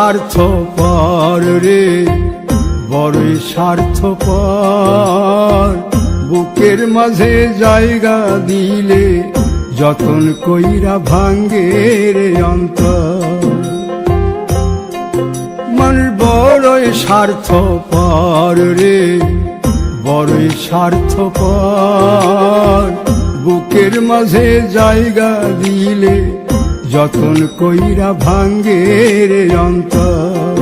স্বার্থপর রে, বড়ই স্বার্থপর। বুকের মাঝে জায়গা দিলে যতন কইরা ভাঙ্গে রে অন্তর। মানুষ বড়ই স্বার্থপর রে, বড়ই স্বার্থপর। বুকের মাঝে জায়গা দিলে যতন কইরা ভাঙ্গে রে অন্তর।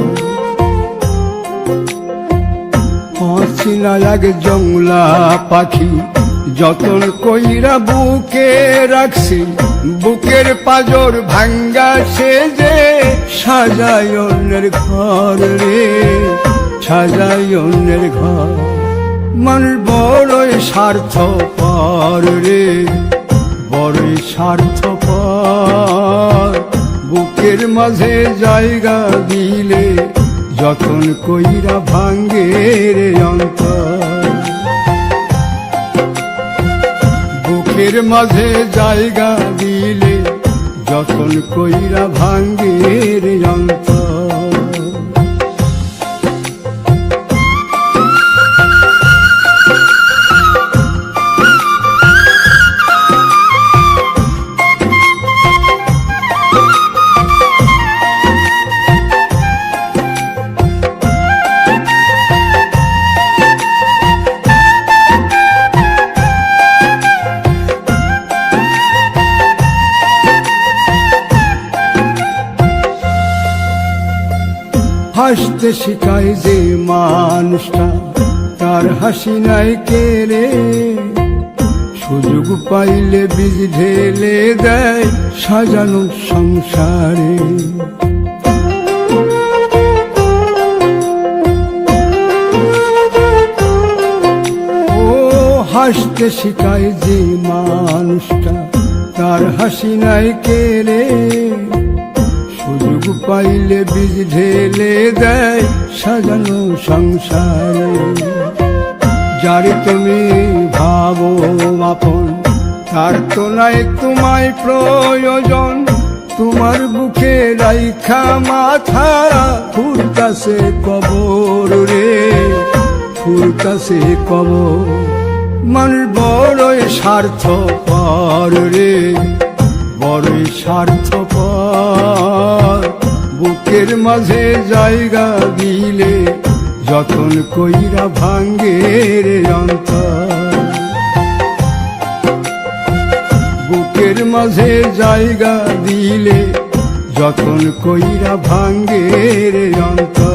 অচিনা এক জংলা পাখি যতন কইরা বুকে রাখছি, বুকের পাজর ভাঙ্গা সে যে সাজায় অন্যের ঘর রে, সাজায় অন্যের ঘর। মানুষ বড়ই স্বার্থপর রে, বড়ই স্বার্থপর। বুকের মাঝে জায়গা দিলে যতন কইরা ভাঙ্গে রে অন্তর। বুকের মাঝে জায়গা দিলে যতন কইরা ভাঙ্গে রে অন্তর। হাসতে শিখায় যে মানুষটা, তার হাসি নাই কেড়ে। সুযোগ পাইলে বীজ ঢেলে দেয় সাজানো সংসারে। ও হাসতে শিখায় যে মানুষটা, তার হাসি নাই কেড়ে। সুযোগ পাইলে বীজ ঢেলে দেয় সাজানো সংসারে। যারে তুমি ভাবো আপন, তার তো নাই তোমায় প্রয়োজন। তোমার বুকে রাইখা মাথা ফুরতাছে কবর রে, ফুরতাছে কবর। মানুষ বড়ই স্বার্থপর রে, বড়ই স্বার্থপর। বুকের মাঝে জায়গা দিলে যতন কইরা ভাঙ্গে রে অন্তর। বুকের মাঝে জায়গা দিলে যতন কইরা ভাঙ্গে রে অন্তর।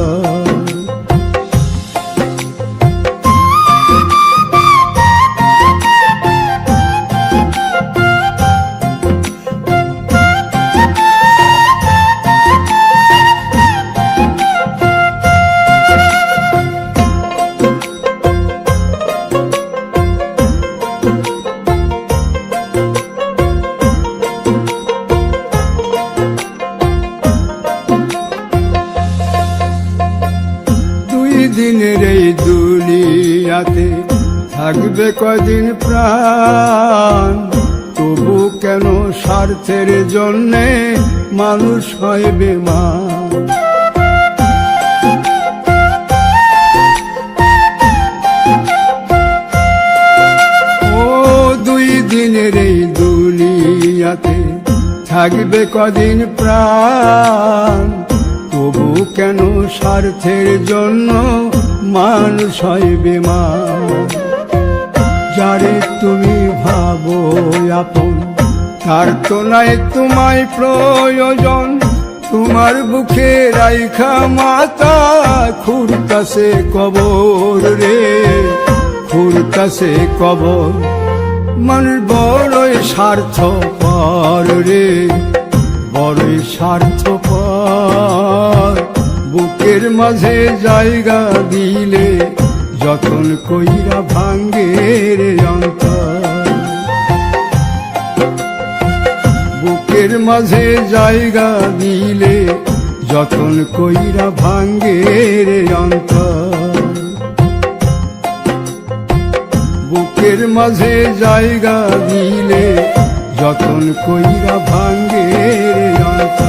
দিনের এই দুনিয়াতে থাকবে কয়দিন প্রাণ, তবু কেন স্বার্থের জন্যে মানুষ হয় বেমান। ও দুই দিনের এই দুনিয়াতে থাকবে কদিন প্রাণ, তবু কেন স্বার্থের জন্য মানুষ হয় বেমান। যারে তুমি ভাবো আপন, তার তো নাই তোমায় প্রয়োজন। তোমার বুকে রাইখা মাথা খুঁড়তাছে কবর রে, খুঁড়তাছে কবর। মানুষ বড়ই স্বার্থপর রে, বড়ই স্বার্থপর। বুকের মাঝে জায়গা দিলে যতন কইরা ভাঙ্গে রে অন্তর। বুকের মাঝে জায়গা দিলে যতন কইরা ভাঙ্গে রে অন্তর। বুকের মাঝে জায়গা দিলে যতন কইরা ভাঙ্গে রে অন্তর।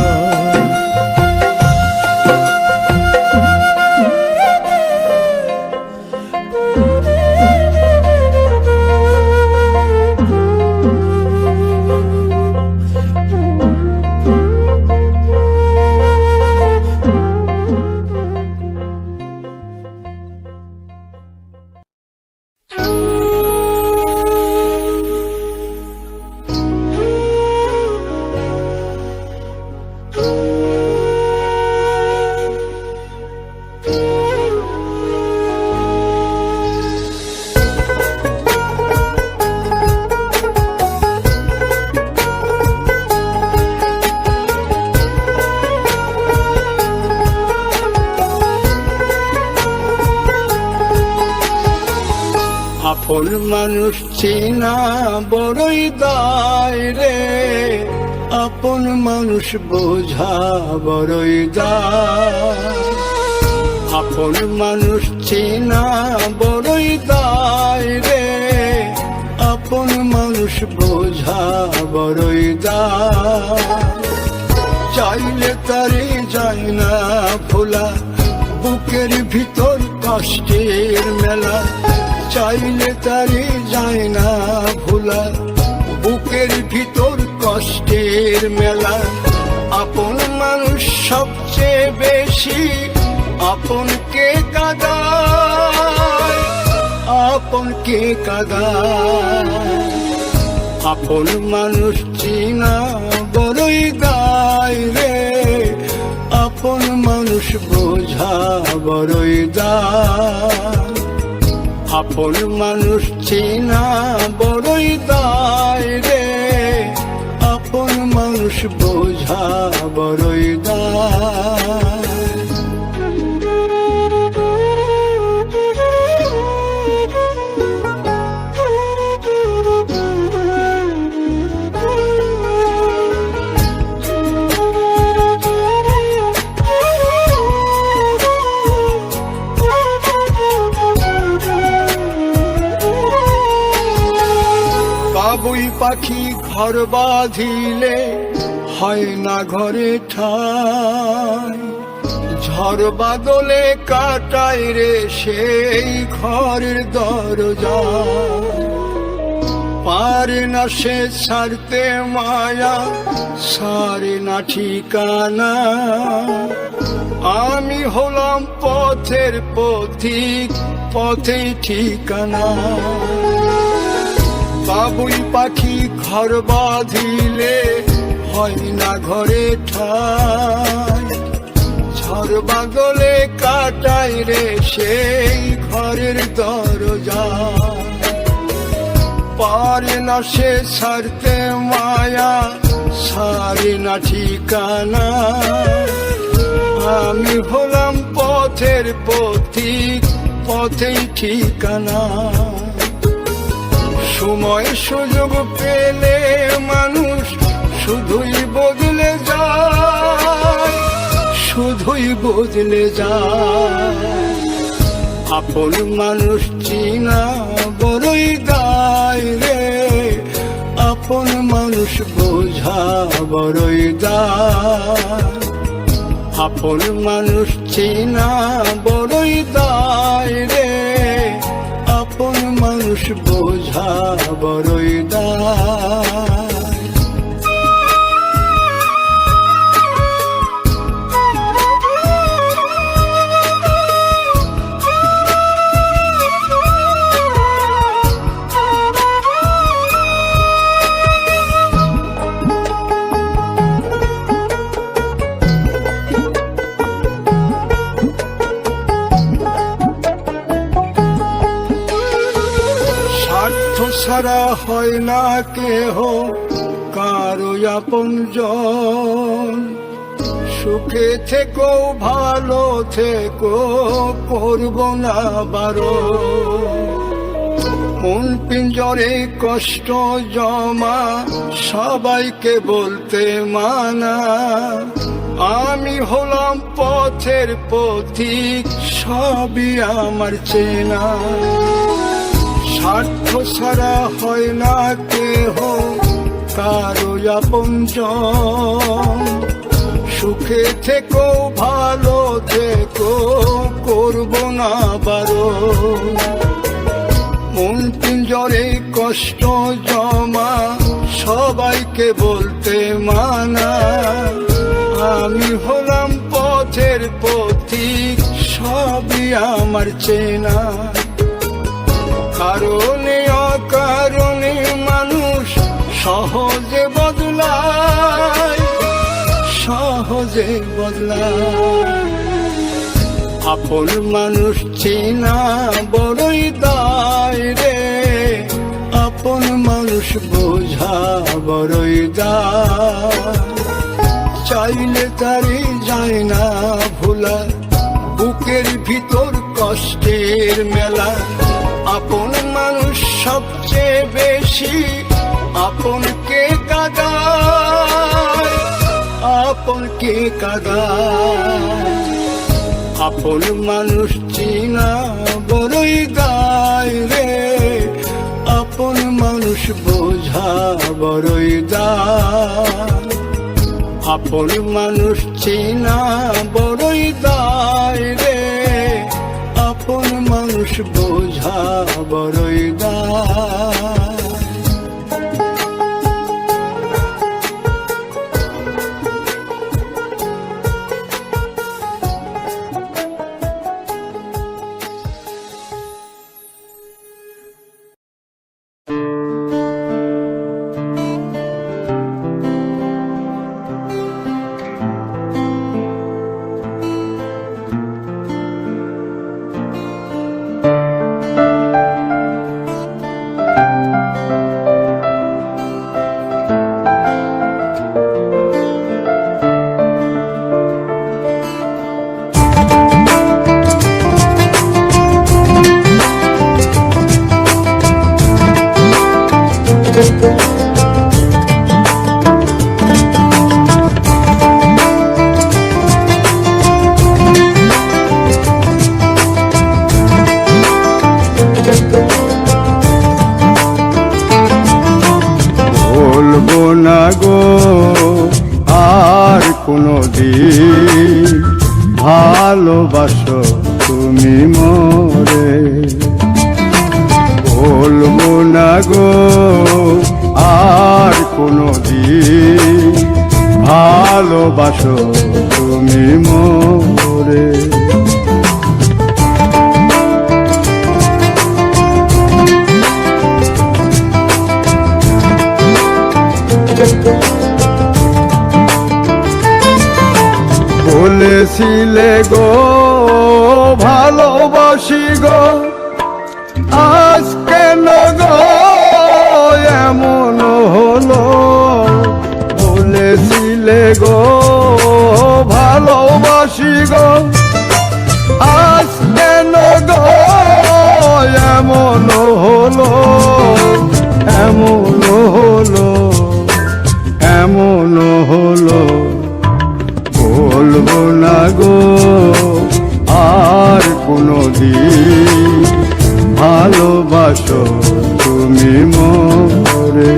আপন মানুষ চেনা বড়ই দায় রে, আপন মানুষ বোঝা বড়ই দায়। আপন মানুষ চেনা বড়ই দায় রে, আপন মানুষ বোঝা বড়ই দায়। চাইলে তারে যায় না ভোলা, বুকের ভিতর কষ্টের মেলা। চাইলে তারে যায় না ভোলা, বুকের ভিতর কষ্টের মেলা। আপন মানুষ সবচেয়ে বেশি আপনকে কাঁদায়, আপনকে কাঁদায়। আপন মানুষ চিনা বড়ই দায় রে, আপন মানুষ বোঝা বড়ই দায়। আপন মানুষ চেনা বড়ই দায় রে, আপন মানুষ বোঝা বড়ই দায়। বাবুই পাখি ঘর বাঁধিলে হয় না ঘরে ঠাই, ঝড় বাদলে কাটায় রে সেই ঘরের দরজা। পারে না সে ছাড়তে মায়া, সারে না ঠিকানা। আমি হলাম পথের পথিক, পথেই ঠিকানা। বাবুই পাখি ঘর বাঁধিলে হয় না ঘরে ঠাই, ঝড় বাদলে কাটায় রে সেই ঘরের দরজা। পারে না সে ছাড়তে মায়া, সারে না ঠিকানা। আমি হলাম পথের পথিক, পথেই ঠিকানা। সময় সুযোগ পেলে মানুষ শুধুই বদলে যায়, শুধুই বদলে যায়। আপন মানুষ চিনা বড়ই দায় রে, আপন মানুষ বোঝা বড়ই দায়। আপন মানুষ চিনা বড়ই দায় রে, আপন মানুষ বোঝা বড়ই দায়। ছাড়া হয় না কেহ কারো আপনজন, সুখে থেকো ভালো থেকো করব না বারণ। মন পিঞ্জরে কষ্ট জমা সবাইকে বলতে মানা। আমি হলাম পথের পথিক, সবই আমার চেনা। স্বার্থ ছাড়া হয় না কেহ কারো আপনজন, সুখে থেকো ভালো থেকো করব না বারণ। মন পিঞ্জরে কষ্ট জমা সবাইকে বলতে মানা। আমি হলাম পথের পথিক, সবই আমার চেনা। কারণে অকারণে মানুষ সহজে বদলায়, সহজে বদলায়। আপন মানুষ চেনা বড়ই দায় রে, আপন মানুষ বোঝা বড়ই দায়। চাইলে তারে যায় না ভোলা, বুকের ভিতর কষ্টের মেলা। আপন মানুষ সবচেয়ে বেশি আপনকে কাঁদায়, আপনকে কাঁদায়। আপন মানুষ চিনা বড়ই দায় রে, আপন মানুষ বোঝা বড়ই দায়। আপন মানুষ চিনা বড়ই দায় রে, আপন মানুষ বোঝা বড়ই দায়। বলবো না গো আর কোনদিন ভালোবাসো তুমি মোরে। বলবো না গো আর কোনদিন ভালোবাসো তুমি মোরে। বলেছিলে গো ভালোবাসি গো, আজ কেন গো এমন হলো। বলেছিলে গো ভালোবাসি গো, আজ কেন গো এমন হলো, এমন হলো, এমন হলো। বলবো না গো আর কোনদিন ভালোবাসো তুমি মোরে।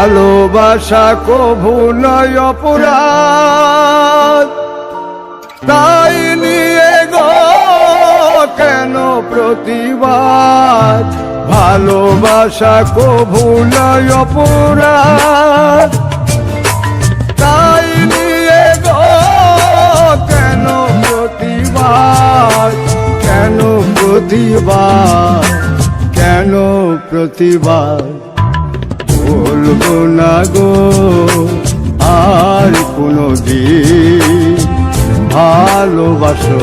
ভালোবাসা কভু নয় অপরাধ, তাই নিয়ে গো কেন প্রতিবাদ। ভালোবাসা কভু নয় অপরাধ, তাই নিয়ে গো কেন প্রতিবাদ, কেন প্রতিবাদ, কেন প্রতিবাদ। বলবো না গো আর কোনদিন ভালোবাসো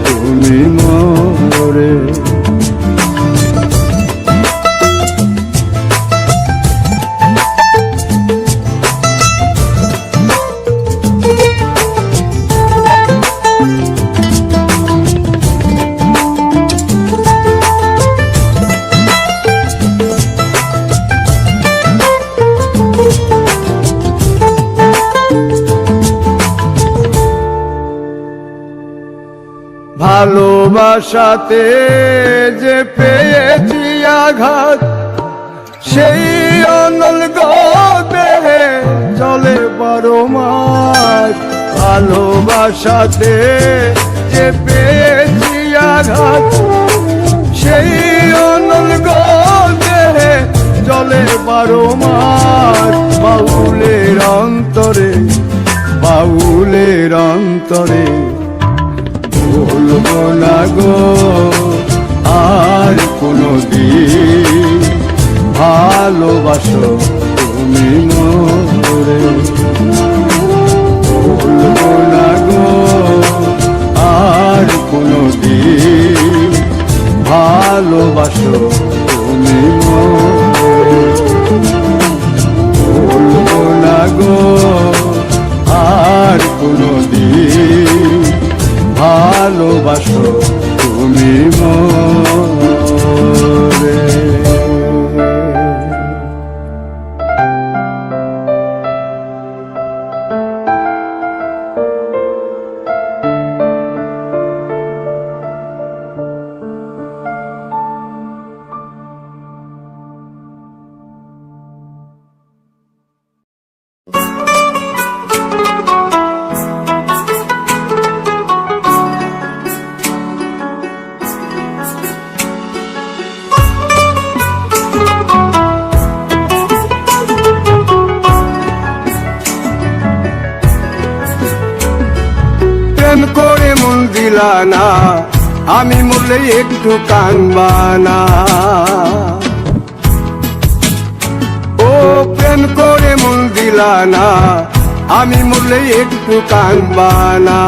তুমি মোরে। ভালোবাসাতে যে পেয়েছি আঘাত, সেই অনল গো দেহে চলে 12 মাস। ভালোবাসাতে যে পেয়েছি আঘাত, সেই অনল গো দেহে মাস বাউলের অন্তরে, বাউলের অন্তরে ভুলবো না গো আর কোনো দিন, ভালোবাসো তুমি মোরে। ভুলবো না গো আর কোনো দিন, ভালোবাসো তুমি মোরে। ভুলবো না গো আর কোনো দিন, ভালোবাসো তুমি মোরে। প্রেম করে মন দিলা না, আমি মরলে একটু কানবা না। ও প্রেম করে মন দিলা না, আমি মরলে একটু কানবা না।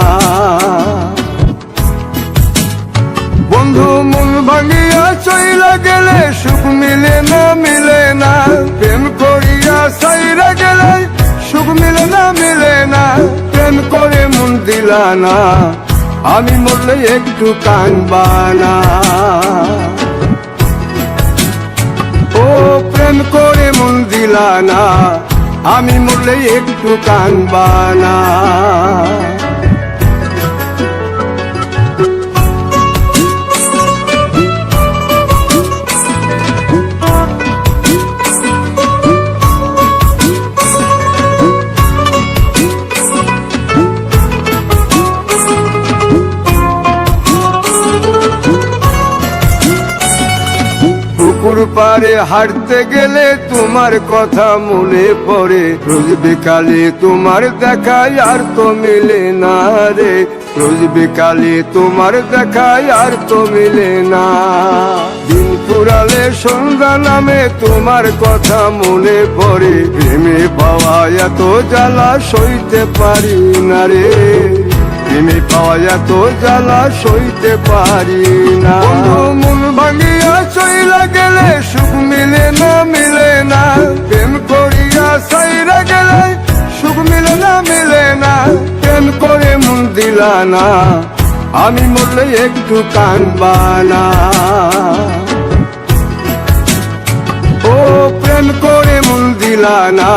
বন্ধু মন ভাঙিয়া চইলা গেলে সুখ মিলে না, মিলে না। প্রেম করিয়া সাইরা গেলে সুখ মিলে না, মিলে না। প্রেম করে মন দিলা না, আমি মরলে একটু কানবা না। ও প্রেম করে মন দিলা না, আমি মরলে একটু কানবা না। পুকুর পাড়ে হাঁটতে গেলে তোমার কথা মনে পড়ে, রোজ বিকালে তোমার দেখায় আর তো মিলে না রে। রোজ বিকালে তোমার দেখায় আর তো মিলে না। দিন ফুরালে সন্ধ্যা নামে তোমার কথা মনে পড়ে, প্রেমে পাওয়া এত জ্বালা সইতে পারি না রে। প্রেমে পাওয়া এত জ্বালা সইতে পারি না। মন ভাঙিয়া চইলা গেলে সুখ মিলে না, মিলে না। প্রেম করিয়া সাইরা গেলে সুখ মিলে না, মিলে না। প্রেম করে মন দিলা না, আমি মরলে একটু কানবা না। ও প্রেম করে মন দিলা না,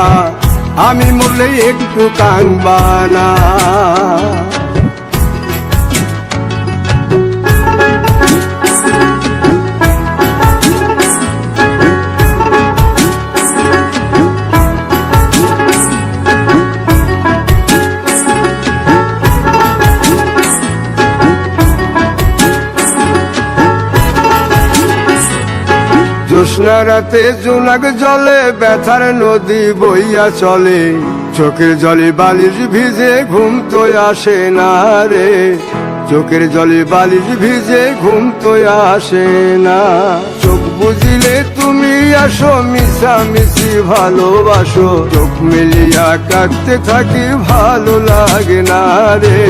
আমি মরলে একটু কানবা না। জ্যোৎস্না রাতে জোনাক জলে ব্যথার নদী বইয়া চলে, চোখের জলে বালিশ ভিজে ঘুম তো আসে না রে। চোখের জলে বালিশ ভিজে ঘুম তো আসে না। চোখ বুঝিলে তুমি আসো, মিশামিশি ভালোবাসো। চোখ মিলিয়া কাঁদতে থাকি ভালো লাগে না রে।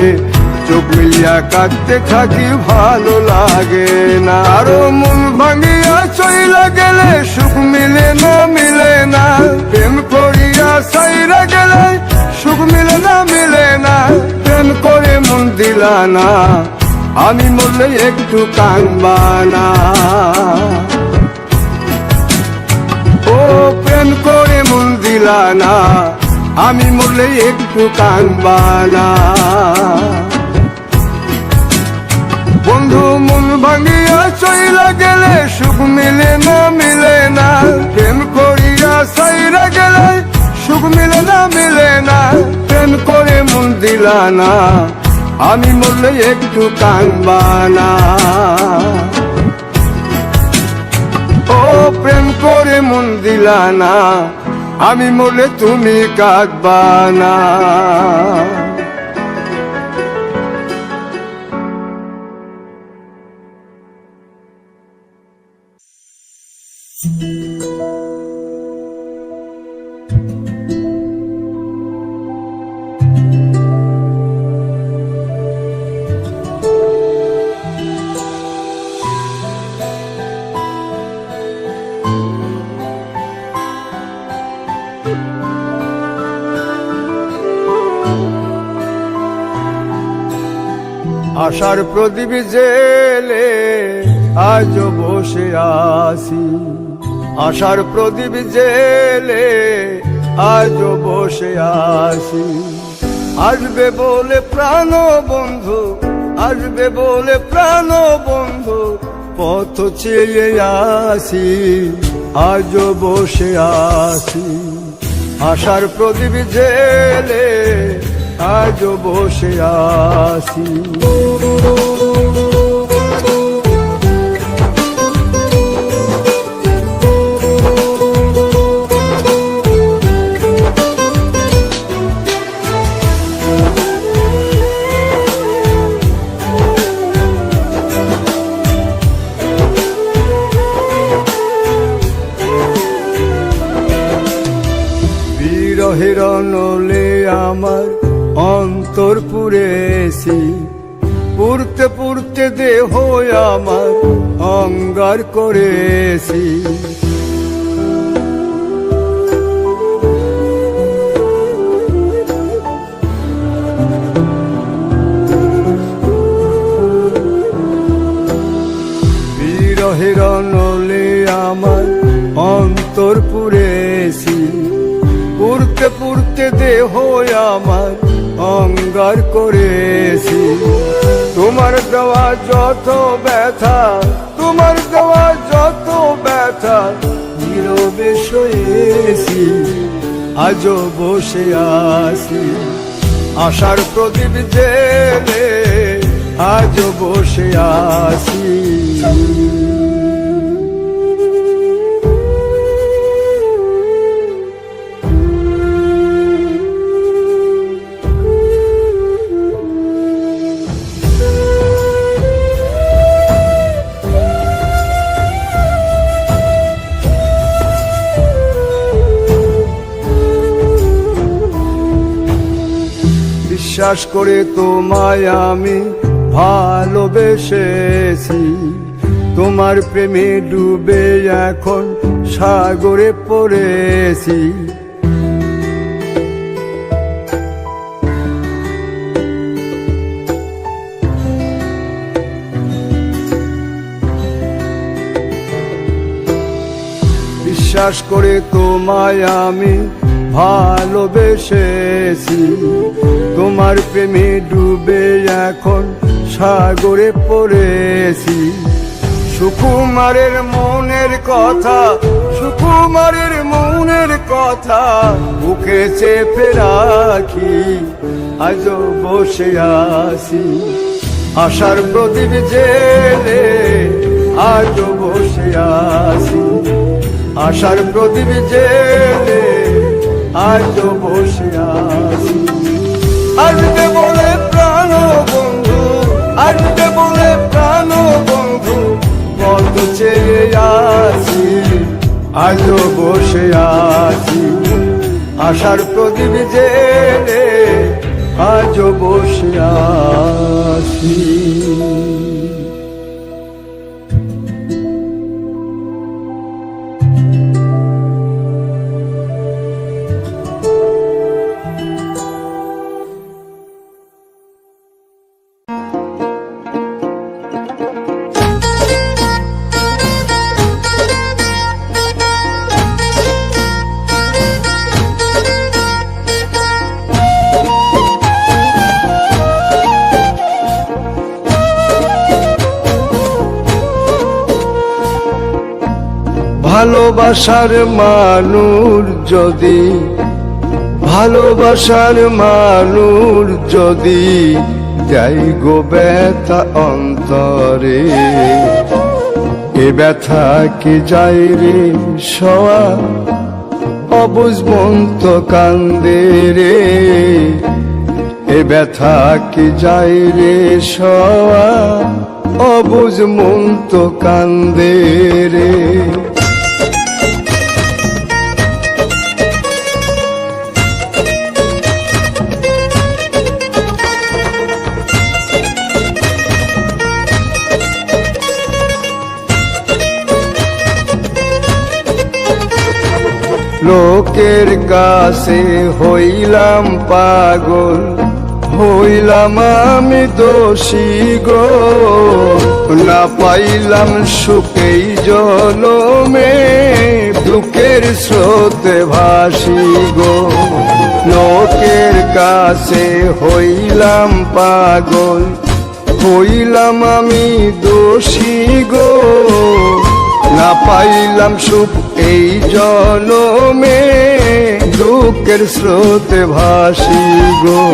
চোখ মিলিয়া কাঁদতে থাকি ভালো লাগে না। আরো মন ভাঙিয়া চইলা গেলে সুখ মিলে না, মিলে না। প্রেম করিয়া সাইরা গেলে সুখ মিলে না, মিলে না। প্রেম করে মন দিলা না, আমি মরলে একটু কানবা না। ও প্রেম করে মন দিলা না, আমি মরলে একটু কানবা না। বন্ধু মন ভাঙিয়া চইলা গেলে সুখ মিলে না, মিলে না। প্রেম করিয়া সাইরা গেলে সুখ মিলে না, মিলে না। প্রেম করে মন দিলা না, আমি মরলে একটু কানবা না। ও প্রেম করে মন দিলা না, আমি মরলে তুমি কাঁদবা না। আশার প্রদীপ জেলে আজ বসে আছি, আশার প্রদীপ জেলে আজ বসে আছি। আসবে বলে প্রাণ বন্ধু, আসবে বলে প্রাণ বন্ধু, পথ চেয়ে আসি, আজ বসে আছি। আশার প্রদীপ জেলে আজ বসে আছি। বিরহের নলে আমার অন্তর পুড়েছি, পুড়তে পুড়তে দেহ আমার অঙ্গার করেছি। বিরহের নলে আমার অন্তর পুড়েছি, পুড়তে পুড়তে দেহ আমার অঙ্গার করেছি। তোমার দেওয়া যত ব্যথা, তোমার দেওয়া যত ব্যথা, নীরবে সয়েছি, আজও বসে আছি। আশার প্রদীপ জেলে আজও বসে আছি। বিশ্বাস করে তোমায় আমি ভালোবেসেছি, তোমার প্রেমে ডুবে এখন সাগরে পড়েছি। বিশ্বাস করে তোমায় আমি ভালোবেসেছি, তোমার প্রেমে ডুবে এখন সাগরে পড়েছি। সুকুমারের মনের কথা, সুকুমারের মনের কথা বুকে চেপে রাখি, আজও বসে আছি। আশার প্রদীপ জেলে আজও বসে আছি, আশার প্রদীপ জেলে আজও বসে আছি। আসবে বলে প্রাণ বন্ধু, আসবে বলে প্রাণ বন্ধু, পথ চেয়ে আছি, আজও বসে আছি। আশার প্রদীপ জেলে আজও বসে আছি। ভালোবাসার মানুষ যদি, ভালোবাসার মানুষ যদি যাই গো ব্যথা অন্তরে, এ ব্যথা কি যায় রে সওয়া অবুঝ মন তো কান্দে রে এ ব্যথা কি যায় রে সওয়া অবুঝ মন তো কান্দে রে লোকের কাছে হইলাম পাগল হইলাম আমি দোষী গো না পাইলাম সুখেই জনমে দুঃখের স্রোতে ভাসি গো লোকের কাছে হইলাম পাগল হইলাম আমি দোষী গো না পাইলাম সুখ এই জনমে দুঃখের স্রোতে ভাসি গো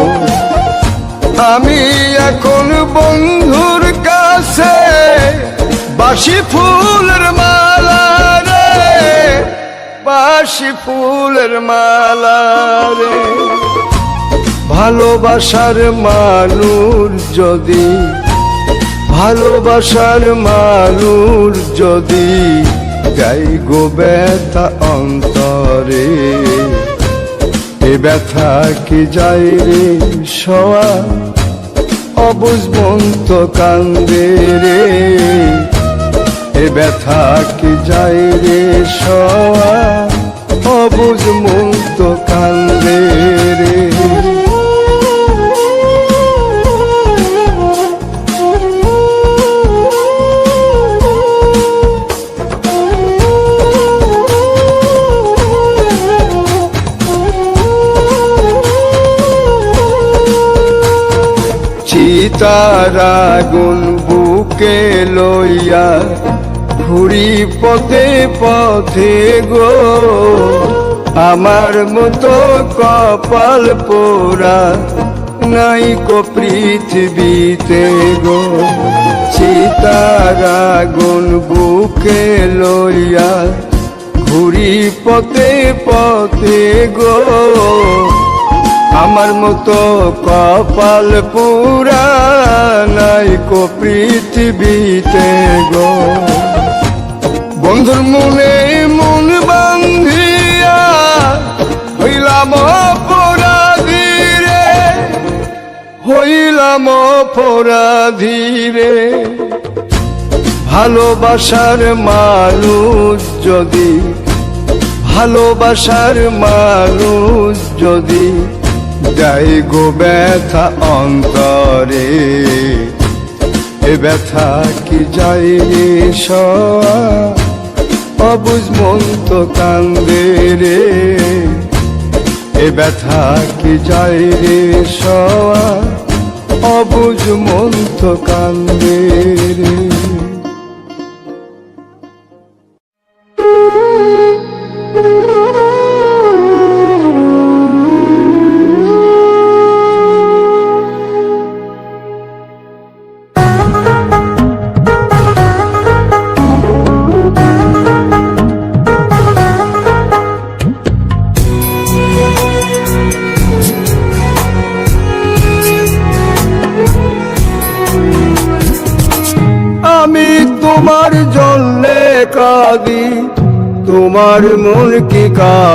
আমি এখন বন্ধুর কাছে বাসি ফুলের মালা রে বাসি ফুলের মালা রে ভালোবাসার মানুষ যদি ভালোবাসার মানুষ যদি যাই গো ব্যথা অন্তরে এ ব্যথা কি যায় রে সওয়া অবুঝ মন তো কান্দে রে এ ব্যথা কি যায় রে সওয়া অবুঝ মন তো কান্দে রে চিতার আগুন বুকে লইয়া ঘুরি পথে পথে গো আমার মতো কপাল পোড়া নাই কো পৃথিবীতে গো চিতার আগুন বুকে লইয়া ঘুরি পথে পথে গো আমার মতো কপাল পুরা নাই কো পৃথিবীতে গো বন্ধুর মনে মন বান্ধিয়া হইলাম অপরাধী রে হইলাম অপরাধী রে ভালোবাসার মানুষ যদি ভালোবাসার মানুষ যদি যাই গো ব্যথা অন্তরে এ ব্যথা কি যায় রে সওয়া অবুঝ মন তো কান্দে রে এ ব্যথা কি যায় রে সওয়া অবুঝ মন তো কান্দে রে আমি তোমার জন্যে কাঁদি তোমার মন কি কাঁদে